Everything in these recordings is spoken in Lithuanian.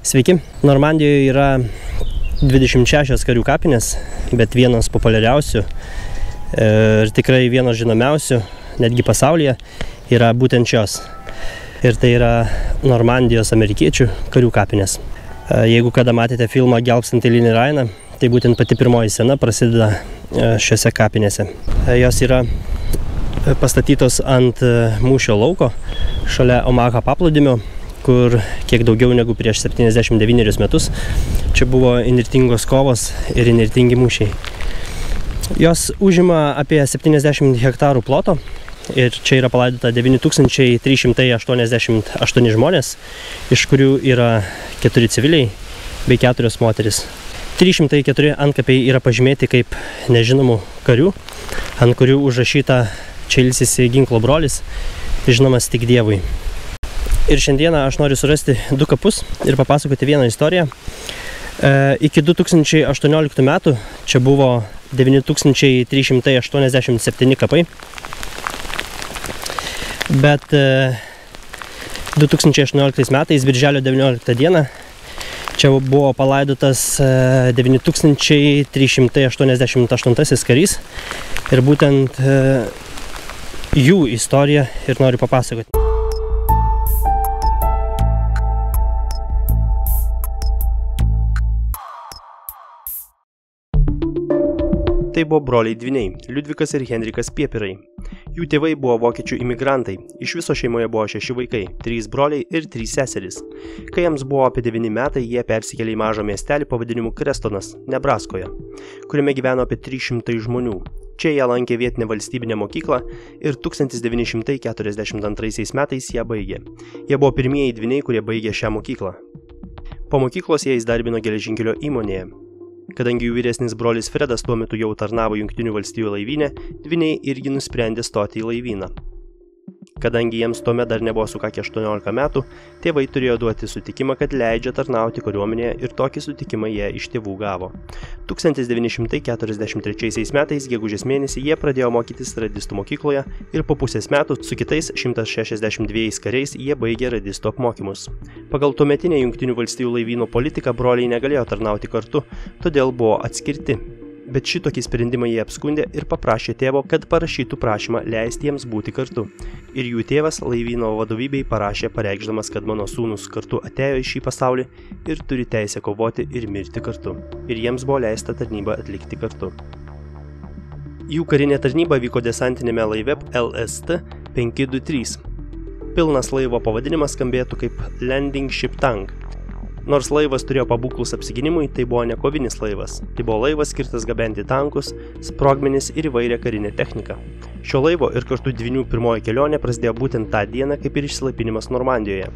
Sveiki. Normandijoje yra 26 karių kapinės, bet vienos populiariausių ir tikrai vienos žinomiausių, netgi pasaulyje, yra būtent šios. Ir tai yra Normandijos amerikiečių karių kapinės. Jeigu kada matėte filmą Gelbstinti Lynį Rainą, tai būtent pati pirmoji scena prasideda šiose kapinėse. Jos yra pastatytos ant mūšio lauko, šalia Omaha paplūdimio, kur kiek daugiau negu prieš 79 metus čia buvo įnirtingos kovos ir įnirtingi mūšiai. Jos užima apie 70 hektarų ploto ir čia yra palaidota 9388 žmonės, iš kurių yra 4 civiliai bei 4 moteris. 304 antkapiai yra pažymėti kaip nežinomų karių, ant kurių užrašyta "Čia ilsisi ginklo brolis, žinomas tik Dievui". Ir šiandieną aš noriu surasti 2 kapus ir papasakoti vieną istoriją. Iki 2018 metų čia buvo 9387 kapai, bet 2018 metais, birželio 19 dieną, čia buvo palaidotas 9388 karys ir būtent jų istoriją ir noriu papasakoti. Tai buvo broliai dvyniai, Liudvikas ir Henrikas Piepirai. Jų tėvai buvo vokiečių imigrantai, iš viso šeimoje buvo 6 vaikai, 3 broliai ir 3 seserys. Kai jiems buvo apie 9 metai, jie persikėlė į mažą miestelį pavadinimu Krestonas, Nebraskoje, kuriame gyveno apie 300 žmonių. Čia jie lankė vietinę valstybinę mokyklą ir 1942 metais ją baigė. Jie buvo pirmieji dvyniai, kurie baigė šią mokyklą. Po mokyklos jie įsidarbino geležinkelio įmonėje. Kadangi jų vyresnis brolis Fredas tuo metu jau tarnavo Jungtinių valstijų laivyne, dvyniai irgi nusprendė stoti į laivyną. Kadangi jiems tuomet dar nebuvo sukakę 18 metų, tėvai turėjo duoti sutikimą, kad leidžia tarnauti kariuomenėje ir tokį sutikimą jie iš tėvų gavo. 1943 metais, gegužės mėnesį, jie pradėjo mokytis radistų mokykloje ir po pusės metų su kitais 162 kariais jie baigė radistų apmokymus. Pagal tuometinę Jungtinių valstijų laivyno politiką broliai negalėjo tarnauti kartu, todėl buvo atskirti. Bet šitokį sprendimą jie apskundė ir paprašė tėvo, kad parašytų prašymą leisti jiems būti kartu. Ir jų tėvas laivyno vadovybei parašė pareikšdamas, kad mano sūnus kartu atėjo į šį pasaulį ir turi teisę kovoti ir mirti kartu. Ir jiems buvo leista tarnybą atlikti kartu. Jų karinė tarnyba vyko desantinėme laive LST 523. Pilnas laivo pavadinimas skambėtų kaip Landing Ship Tank. Nors laivas turėjo pabūklus apsigynimui, tai buvo ne kovinis laivas. Tai buvo laivas skirtas gabenti tankus, sprogmenis ir įvairią karinę techniką. Šio laivo ir kartu dvynių pirmoji kelionė prasidėjo būtent tą dieną, kaip ir išsilaipinimas Normandijoje.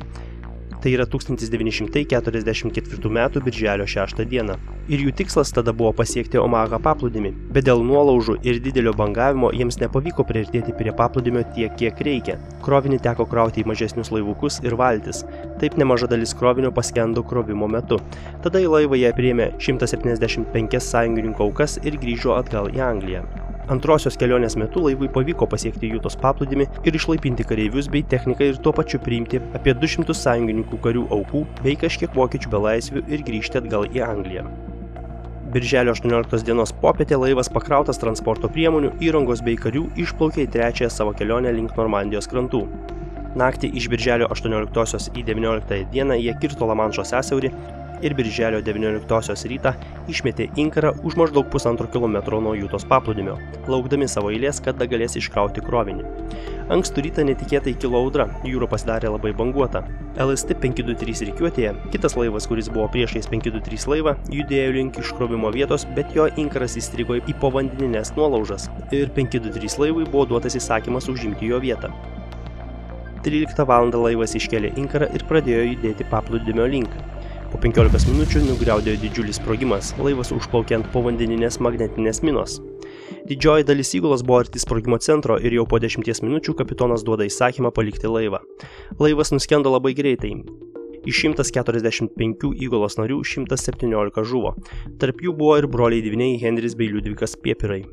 Tai yra 1944 metų birželio 6 dieną. Ir jų tikslas tada buvo pasiekti Omaha paplūdimį, bet dėl nuolaužų ir didelio bangavimo jiems nepavyko priartėti prie paplūdimio tiek, kiek reikia. Krovinį teko krauti į mažesnius laivukus ir valtis. Taip nemaža dalis krovinio paskendo krovimo metu. Tada į laivą jie priėmė 175 sąjungininkų aukas ir grįžo atgal į Angliją. Antrosios kelionės metu laivui pavyko pasiekti Jutos paplūdimį ir išlaipinti kareivius bei techniką ir tuo pačiu priimti apie 200 sąjungininkų karių aukų bei kažkiek vokiečių belaisvių ir grįžti atgal į Angliją. Birželio 18 dienos popietę laivas pakrautas transporto priemonių, įrangos bei karių išplaukė į trečiąją savo kelionę link Normandijos krantų. Naktį iš birželio 18 į 19 dieną jie kirto Lamanšo sąsiaurį ir birželio 19 rytą išmetė inkarą už maždaug 1,5 kilometro nuo Jutos paplūdimio, laukdami savo eilės, kada galės iškrauti krovinį. Ankstų rytą netikėtai kilo audra, jūra pasidarė labai banguota. LST 523 rikiuotėje, kitas laivas, kuris buvo priešais 523 laivą, judėjo link iškrovimo vietos, bet jo inkaras įstrigo į povandenines nuolaužas ir 523 laivui buvo duotas įsakymas užimti jo vietą. 13 val. Laivas iškėlė inkarą ir pradėjo judėti paplūdimio link. Po 15 minučių nugriaudėjo didžiulis sprogimas, laivas užplaukė ant povandeninės magnetinės minos. Didžioji dalis įgulos buvo arti sprogimo centro ir jau po 10 minučių kapitonas duoda įsakymą palikti laivą. Laivas nuskendo labai greitai. Iš 145 įgulos narių 117 žuvo. Tarp jų buvo ir broliai dvyniai Henris bei Liudvikas Piepirai.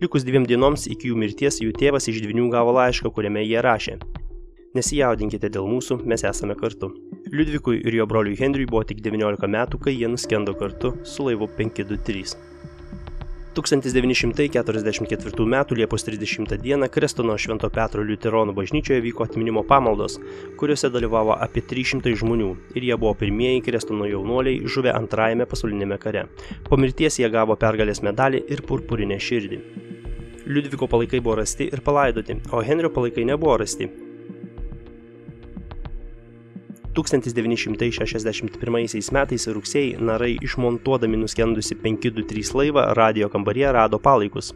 Likus 2 dienoms iki jų mirties jų tėvas iš dvynių gavo laišką, kuriame jie rašė: Nesijaudinkite dėl mūsų, mes esame kartu. Liudvikui ir jo broliui Henriui buvo tik 19 metų, kai jie nuskendo kartu su laivu 523. 1944 m. Liepos 30 d. Krestono Švento Petro liuteronų bažnyčioje vyko atminimo pamaldos, kuriuose dalyvavo apie 300 žmonių ir jie buvo pirmieji Krestono jaunuoliai žuvę Antrajame pasaulinėme kare. Po mirties jie gavo pergalės medalį ir purpurinę širdį. Liudviko palaikai buvo rasti ir palaidoti, o Henrio palaikai nebuvo rasti. 1961 metais rugsėjį narai išmontuodami nuskendusi 523 laivą radijo kambaryje rado palaikus.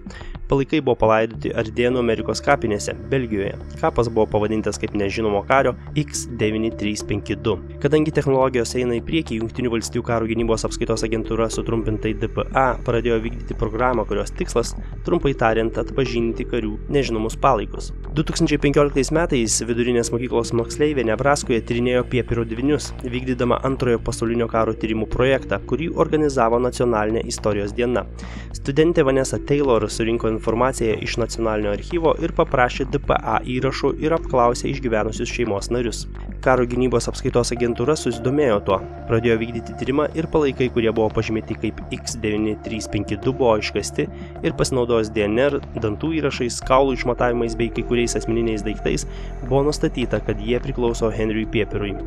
Palaikai buvo palaidoti Ardėnų Amerikos kapinėse, Belgijoje. Kapas buvo pavadintas kaip nežinomo kario X9352. Kadangi technologijos eina į priekį, Jungtinių valstijų karo gynybos apskaitos agentūra, sutrumpintai DPA, pradėjo vykdyti programą, kurios tikslas, trumpai tariant, atpažinti karių nežinomus palaikus. 2015 metais vidurinės mokyklos moksleivė Nebraskoje tyrinėjo piepiro dvynius, vykdydama Antrojo pasaulinio karo tyrimų projektą, kurį organizavo Nacionalinė istorijos diena. Studentė Vanessa Taylor surinko informaciją iš nacionalinio archyvo ir paprašė DPA įrašų ir apklausė išgyvenusius šeimos narius. Karo gynybos apskaitos agentūra susidomėjo tuo, pradėjo vykdyti tyrimą ir palaikai, kurie buvo pažymėti kaip X9352, buvo iškasti ir pasinaudojus DNR, dantų įrašais, kaulų išmatavimais bei kai kuriais asmeniniais daiktais, buvo nustatyta, kad jie priklauso Henriui Piepirui.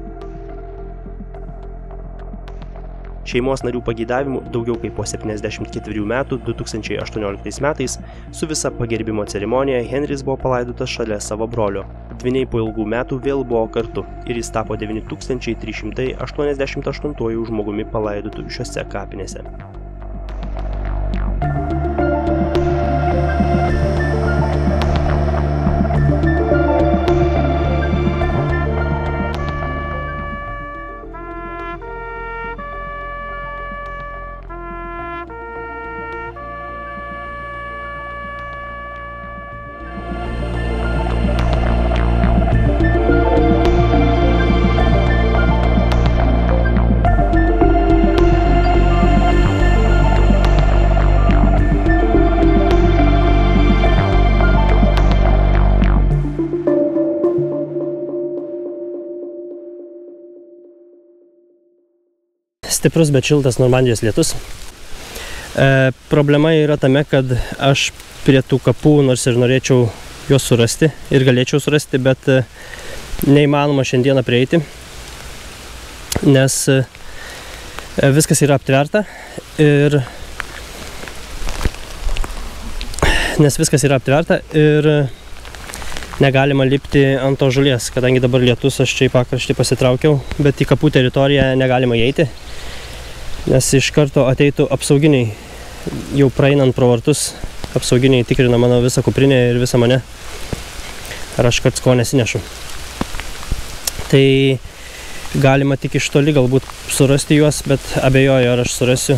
Šeimos narių pageidavimų daugiau kaip po 74 metų 2018 metais su visa pagerbimo ceremonija Henris buvo palaidotas šalia savo brolio. Dvyniai po ilgų metų vėl buvo kartu ir jis tapo 9388 žmogumi palaidotų šiose kapinėse. Stiprus, bet šiltas Normandijos lietus. Problema yra tame, kad aš prie tų kapų, nors ir norėčiau juos surasti ir galėčiau surasti, bet neįmanoma šiandieną prieiti, nes viskas yra aptverta ir negalima lipti ant to žulies, kadangi dabar lietus, aš čia į pakraštį pasitraukiau, bet į kapų teritoriją negalima įeiti, nes iš karto ateitų apsauginiai, jau praeinant pro vartus, apsauginiai tikrina mano visą kuprinę ir visą mane, ar aš karts ko nesinešu. Tai galima tik iš toli galbūt surasti juos, bet abejoju, ar aš surasiu.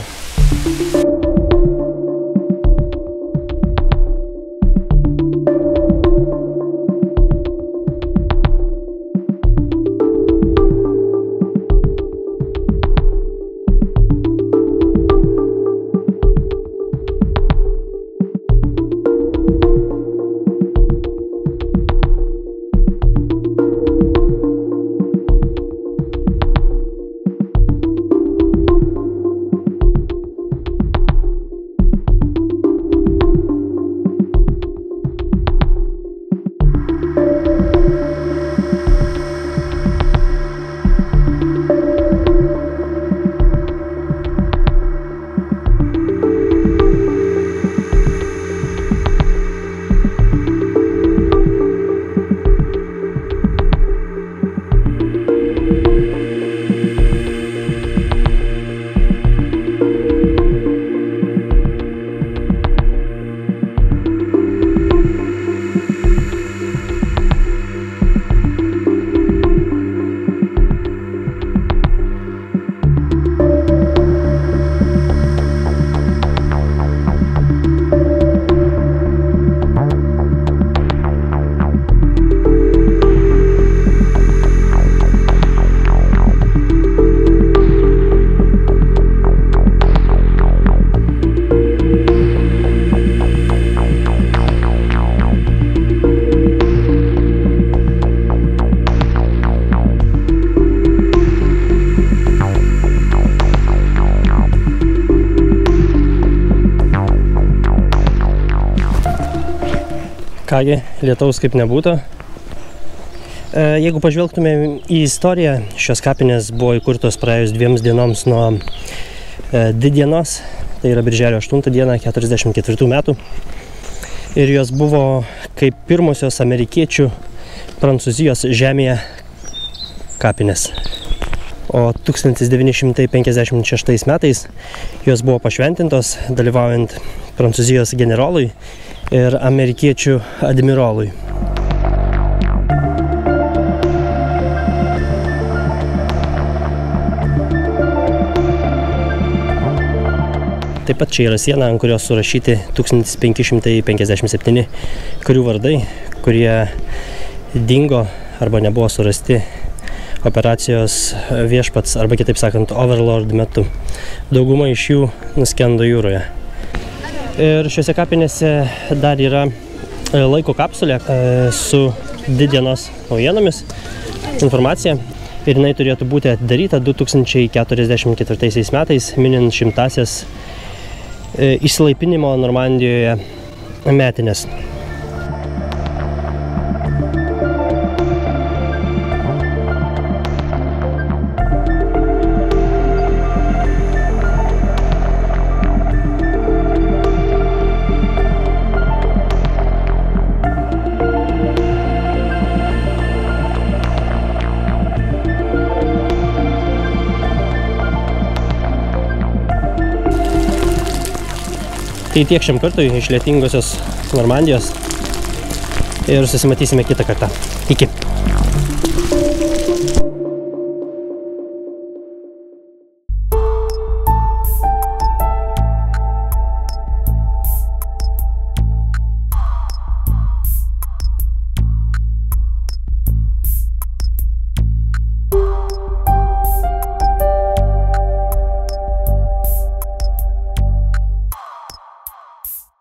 Kągi, lietaus kaip nebūtų. Jeigu pažvelgtume į istoriją, šios kapinės buvo įkurtos praėjus 2 dienoms nuo didienos, tai yra birželio 8 dieną 44 metų. Ir jos buvo kaip pirmosios amerikiečių Prancūzijos žemėje kapinės. O 1956 metais jos buvo pašventintos, dalyvaujant Prancūzijos generolui ir amerikiečių admirolui. Taip pat čia yra siena, ant kurios surašyti 1557 karių vardai, kurie dingo arba nebuvo surasti operacijos Viešpats, arba kitaip sakant, Overlord metu. Dauguma iš jų nuskendo jūroje. Ir šiuose kapinėse dar yra laiko kapsulė su didienos naujienomis, informacija. Ir jinai turėtų būti atidaryta 2044 metais, minint 100-asias išsilaipinimo Normandijoje metinės. Tai tiek šiam kartui iš lietingosios Normandijos ir susimatysime kitą kartą. Iki.